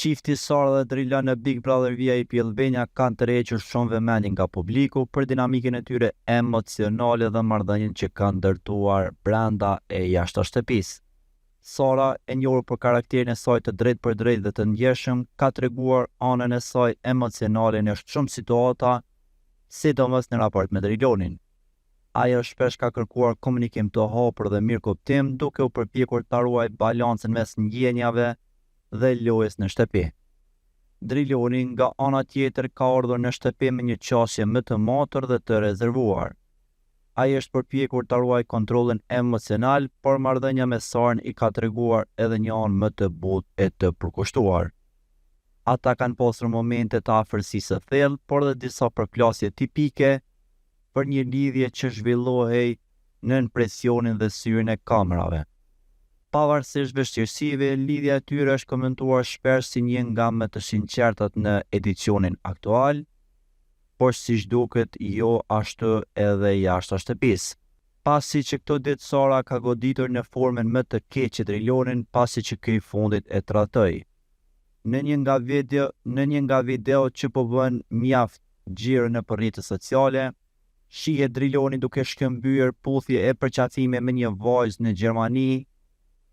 Çifti Sara dhe Drilon në Big Brother VIP Albania kanë tërhequr shumë vëmendje nga publiku për dinamikën e tyre emocionale dhe marrëdhënien që kanë ndërtuar brenda e jashtë shtëpisë. Sara, e njohur për karakterin e saj të drejtë për drejtë dhe të ndjeshëm, ka treguar anën e saj emocionale në shumë situata, sidomos në raport me Drilonin. Ajo shpesh ka kërkuar komunikim të hapur dhe mirëkuptim, duke u përpjekur ta ruajë balancën mes ndjenjave dhe lojës në shtëpi. Driloni nga ana tjetër ka ardhur në shtëpi me një qasje më të matër dhe të rezervuar. Ai është përpjekur ta ruajë kontrollin emocional, por marrëdhënia me Sarën i ka treguar edhe një anë më të butë e të përkushtuar. Ata kanë pasur momente të afërsisë së thellë, por edhe disa përplasje tipike për një lidhje që zhvillohej nën presionin dhe syrin e kamerave. Pavarësisht vështirësive, lidhja e tyre është komentuar shpesh si një nga më të sinqertat në edicionin aktual, por siç duket jo ashtu edhe jashtë shtëpisë. Pasi që këto ditë Sara ka goditur në formën më të keqe Drilonin pasi që ky i fundit e tradhtoi. Në një nga video që po bën mjaft xhiro në rrjetet sociale, shihet Driloni duke shkëmbyer puthje e përqafime me një vajzë në Gjermani,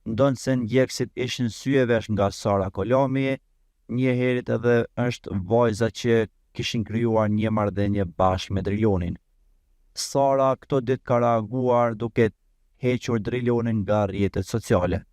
ndonë se ndjekësit ishin syevesh nga Sara Kolami, një herët edhe është vajza që kishin krijuar një marrëdhënie bashkë me Drilonin. Sara këto ditë ka reaguar duke hequr Drilonin nga rrjetet sociale.